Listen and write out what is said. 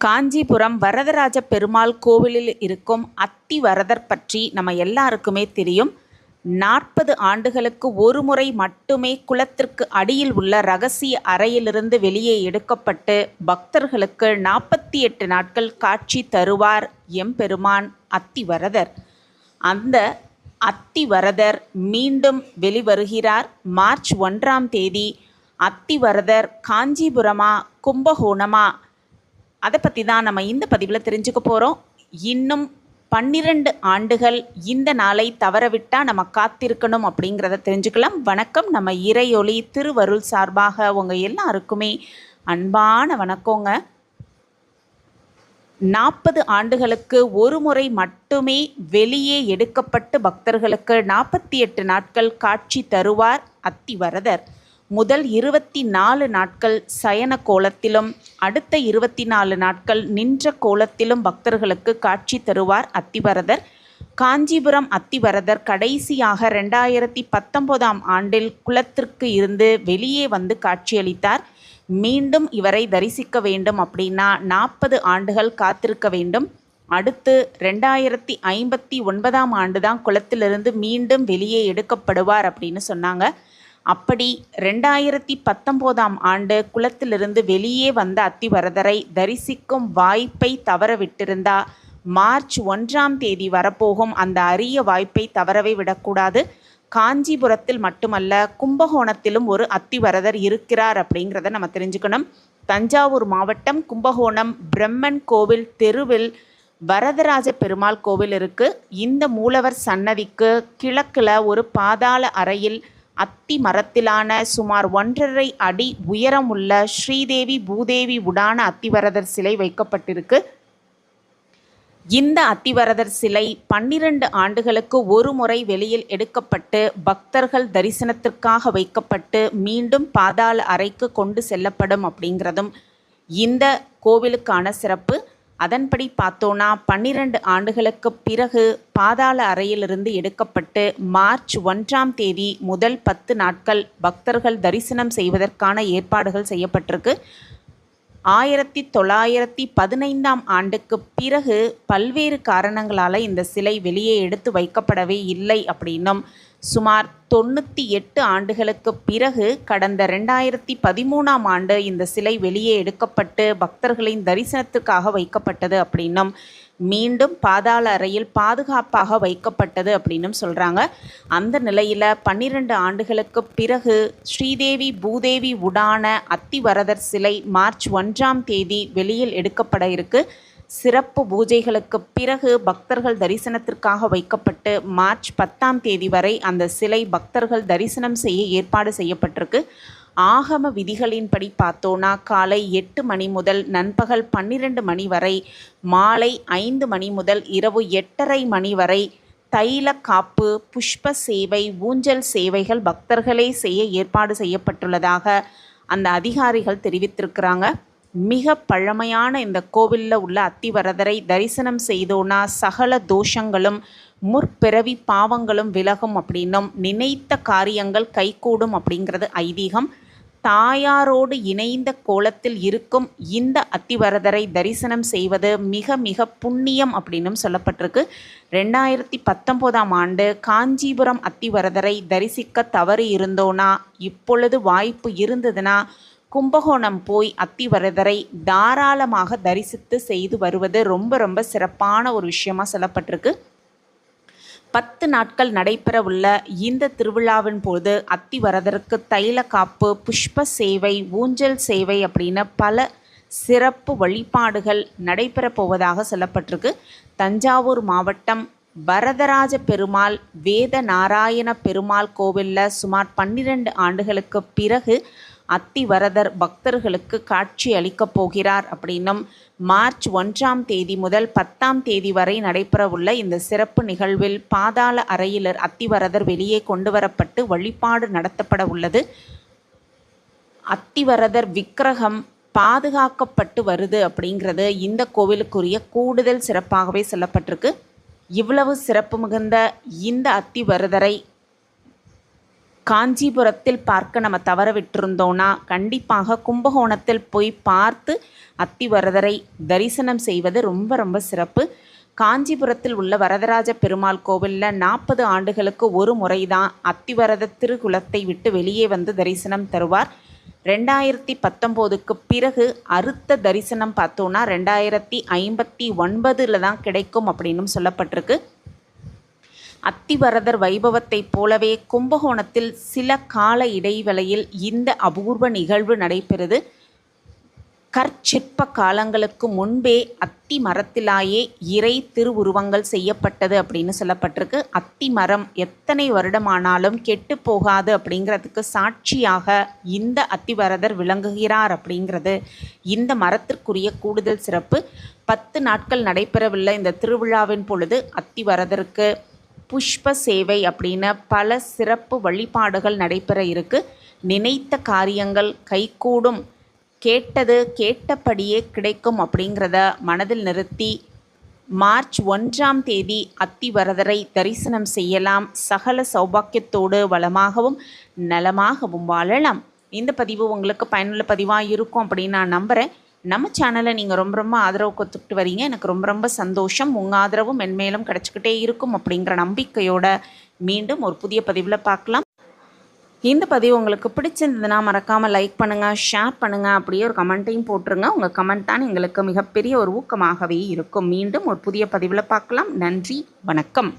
காஞ்சிபுரம் வரதராஜ பெருமாள் கோவிலில் இருக்கும் அத்திவரதர் பற்றி நம்ம எல்லாருக்குமே தெரியும். 40 ஆண்டுகளுக்கு ஒரு முறை மட்டுமே குளத்திற்கு அடியில் உள்ள ரகசிய அறையிலிருந்து வெளியே எடுக்கப்பட்டு பக்தர்களுக்கு 48 நாட்கள் காட்சி தருவார் எம்பெருமான் அத்திவரதர். அந்த அத்திவரதர் மீண்டும் வெளிவருகிறார். மார்ச் 1ஆம் தேதி அத்திவரதர் காஞ்சிபுரமா கும்பகோணமா அதை பற்றி தான் நம்ம இந்த பதிவில் தெரிஞ்சுக்க போகிறோம். இன்னும் 12 ஆண்டுகள் இந்த நாளை தவறவிட்டால் நம்ம காத்திருக்கணும் அப்படிங்கிறத தெரிஞ்சுக்கலாம். வணக்கம். நம்ம இறையொளி திருவருள் சார்பாக உங்கள் எல்லாருக்குமே அன்பான வணக்கங்க. 40 ஆண்டுகளுக்கு ஒரு முறை மட்டுமே வெளியே எடுக்கப்பட்டு பக்தர்களுக்கு 48 நாட்கள் காட்சி தருவார் அத்திவரதர். முதல் 24 நாட்கள் சயன கோலத்திலும் அடுத்த 24 நாட்கள் நின்ற கோலத்திலும் பக்தர்களுக்கு காட்சி தருவார் அத்திவரதர். காஞ்சிபுரம் அத்திவரதர் கடைசியாக 2019ஆம் ஆண்டில் குளத்திற்கு இருந்து வெளியே வந்து காட்சியளித்தார். மீண்டும் இவரை தரிசிக்க வேண்டும் அப்படின்னா 40 ஆண்டுகள் காத்திருக்க வேண்டும். அடுத்து 2059ஆம் ஆண்டு தான் குளத்திலிருந்து மீண்டும் வெளியே எடுக்கப்படுவார் அப்படின்னு சொன்னாங்க. அப்படி 2019ஆம் ஆண்டு குளத்திலிருந்து வெளியே வந்த அத்திவரதரை தரிசிக்கும் வாய்ப்பை தவறவிட்டிருந்தா மார்ச் 1ஆம் தேதி வரப்போகும் அந்த அரிய வாய்ப்பை தவறவே விடக்கூடாது. காஞ்சிபுரத்தில் மட்டுமல்ல, கும்பகோணத்திலும் ஒரு அத்திவரதர் இருக்கிறார் அப்படிங்கிறத நம்ம தெரிஞ்சுக்கணும். தஞ்சாவூர் மாவட்டம் கும்பகோணம் பிரம்மன் கோவில் தெருவில் வரதராஜ பெருமாள் கோவில் இருக்குது. இந்த மூலவர் சன்னதிக்கு கிழக்கில் ஒரு பாதாள அறையில் அத்தி மரத்திலான சுமார் 1.5 அடி உயரம் உள்ள ஸ்ரீதேவி பூதேவி உடான அத்திவரதர் சிலை வைக்கப்பட்டிருக்கு. இந்த அத்திவரதர் சிலை 12 ஆண்டுகளுக்கு ஒரு முறை வெளியில் எடுக்கப்பட்டு பக்தர்கள் தரிசனத்திற்காக வைக்கப்பட்டு மீண்டும் பாதாள அறைக்கு கொண்டு செல்லப்படும் அப்படிங்கிறதும் இந்த கோவிலுக்கான சிறப்பு. அதன்படி பார்த்தோன்னா 12 ஆண்டுகளுக்கு பிறகு பாதாள அறையிலிருந்து எடுக்கப்பட்டு மார்ச் 1ஆம் தேதி முதல் 10 நாட்கள் பக்தர்கள் தரிசனம் செய்வதற்கான ஏற்பாடுகள் செய்யப்பட்டிருக்கு. 1915ஆம் ஆண்டுக்கு பிறகு பல்வேறு காரணங்களால் இந்த சிலை வெளியே எடுத்து வைக்கப்படவே இல்லை அப்படின்னும், சுமார் 98 ஆண்டுகளுக்கு பிறகு கடந்த 2013ஆம் ஆண்டு இந்த சிலை வெளியே எடுக்கப்பட்டு பக்தர்களின் தரிசனத்துக்காக வைக்கப்பட்டது அப்படின்னும், மீண்டும் பாதாள அறையில் பாதுகாப்பாக வைக்கப்பட்டது அப்படின்னும் சொல்கிறாங்க. அந்த நிலையில் 12 ஆண்டுகளுக்கு பிறகு ஸ்ரீதேவி பூதேவி உடான அத்திவரதர் சிலை மார்ச் 1ஆம் தேதி வெளியில் எடுக்கப்பட இருக்கு. சிறப்பு பூஜைகளுக்கு பிறகு பக்தர்கள் தரிசனத்திற்காக வைக்கப்பட்டு மார்ச் 10ஆம் தேதி வரை அந்த சிலை பக்தர்கள் தரிசனம் செய்ய ஏற்பாடு செய்யப்பட்டிருக்கு. ஆகம விதிகளின்படி பார்த்தோன்னா காலை 8 மணி முதல் நண்பகல் 12 மணி வரை, மாலை 5 மணி முதல் இரவு 8:30 மணி வரை தைல காப்பு, புஷ்ப சேவை, ஊஞ்சல் சேவைகள் பக்தர்களே செய்ய ஏற்பாடு செய்யப்பட்டுள்ளதாக அந்த அதிகாரிகள் தெரிவித்திருக்கிறாங்க. மிக பழமையான இந்த கோவிலில் உள்ள அத்திவரதரை தரிசனம் செய்தோன்னா சகல தோஷங்களும் முற்பிறவி பாவங்களும் விலகும் அப்படின்னும், நினைத்த காரியங்கள் கைகூடும் அப்படிங்கிறது ஐதீகம். தாயாரோடு இணைந்த கோலத்தில் இருக்கும் இந்த அத்திவரதரை தரிசனம் செய்வது மிக மிக புண்ணியம் அப்படின்னும் சொல்லப்பட்டிருக்கு. 2019ஆம் ஆண்டு காஞ்சிபுரம் அத்திவரதரை தரிசிக்க தவறி இருந்தோன்னா இப்பொழுது வாய்ப்பு இருந்ததுன்னா கும்பகோணம் போய் அத்திவரதரை தாராளமாக தரிசித்து செய்து வருவது ரொம்ப ரொம்ப சிறப்பான ஒரு விஷயமாக சொல்லப்பட்டிருக்கு. 10 நாட்கள் நடைபெற உள்ள இந்த திருவிழாவின் போது அத்திவரதருக்கு தைல காப்பு, புஷ்ப சேவை, ஊஞ்சல் சேவை அப்படின்னு பல சிறப்பு வழிபாடுகள் நடைபெற போவதாக சொல்லப்பட்டிருக்கு. தஞ்சாவூர் மாவட்டம் வரதராஜ பெருமாள் வேத நாராயண பெருமாள் கோவிலில் சுமார் 12 ஆண்டுகளுக்கு பிறகு அத்திவரதர் பக்தர்களுக்கு காட்சி அளிக்கப் போகிறார் அப்படின்னும், மார்ச் 1ஆம் தேதி முதல் 10ஆம் தேதி வரை நடைபெறவுள்ள இந்த சிறப்பு நிகழ்வில் பாதாள அறையில் அத்திவரதர் வெளியே கொண்டு வரப்பட்டு வழிபாடு நடத்தப்பட உள்ளது. அத்திவரதர் விக்கிரகம் பாதுகாக்கப்பட்டு வருது அப்படிங்கிறது இந்த கோவிலுக்குரிய கூடுதல் சிறப்பாகவே சொல்லப்பட்டிருக்கு. இவ்வளவு சிறப்பு மிகுந்த இந்த அத்திவரதரை காஞ்சிபுரத்தில் பார்க்க நம்ம தவற விட்டிருந்தோன்னா கண்டிப்பாக கும்பகோணத்தில் போய் பார்த்து அத்திவரதரை தரிசனம் செய்வது ரொம்ப ரொம்ப சிறப்பு. காஞ்சிபுரத்தில் உள்ள வரதராஜ பெருமாள் கோவிலில் 40 ஆண்டுகளுக்கு ஒரு முறை தான் அத்திவரத திருக்குலத்தை விட்டு வெளியே வந்து தரிசனம் தருவார். 2019க்கு பிறகு அடுத்த தரிசனம் பார்த்தோன்னா 2059 தான் கிடைக்கும் அப்படின்னு சொல்லப்பட்டிருக்கு. அத்திவரதர் வைபவத்தைப் போலவே கும்பகோணத்தில் சில கால இடைவெளியில் இந்த அபூர்வ நிகழ்வு நடைபெறுது. கற்சிற்ப காலங்களுக்கு முன்பே அத்தி மரத்திலாயே இறை திருவுருவங்கள் செய்யப்பட்டது அப்படின்னு சொல்லப்பட்டிருக்கு. அத்தி மரம் எத்தனை வருடமானாலும் கெட்டு போகாது அப்படிங்கிறதுக்கு சாட்சியாக இந்த அத்திவரதர் விளங்குகிறார் அப்படிங்கிறது இந்த மரத்திற்குரிய கூடுதல் சிறப்பு. 10 நாட்கள் நடைபெறவுள்ள இந்த திருவிழாவின் பொழுது அத்திவரதருக்கு புஷ்ப சேவை அப்படின்னு பல சிறப்பு வழிபாடுகள் நடைபெற இருக்கு. நினைத்த காரியங்கள் கைகூடும், கேட்டது கேட்டபடியே கிடைக்கும் அப்படிங்கிறத மனதில் நிறுத்தி மார்ச் 1ஆம் தேதி அத்திவரதரை தரிசனம் செய்யலாம். சகல சௌபாக்கியத்தோடு வளமாகவும் நலமாகவும் வாழலாம். இந்த பதிவு உங்களுக்கு பயனுள்ள பதிவாக இருக்கும் அப்படின்னு நான் நம்புகிறேன். நம்ம சேனலை நீங்கள் ரொம்ப ரொம்ப ஆதரவு கொடுத்துட்டு வரீங்க. எனக்கு ரொம்ப ரொம்ப சந்தோஷம். உங்கள் ஆதரவும் மென்மேலும் கிடச்சிக்கிட்டே இருக்கும் அப்படிங்கிற நம்பிக்கையோட மீண்டும் ஒரு புதிய பதிவில் பார்க்கலாம். இந்த பதிவு உங்களுக்கு பிடிச்சிருந்ததுன்னா மறக்காமல் லைக் பண்ணுங்கள், ஷேர் பண்ணுங்கள், அப்படியே ஒரு கமெண்ட்டையும் போட்டுருங்க. உங்கள் கமெண்ட் தான் எங்களுக்கு மிகப்பெரிய ஒரு ஊக்கமாகவே இருக்கும். மீண்டும் ஒரு புதிய பதிவில் பார்க்கலாம். நன்றி, வணக்கம்.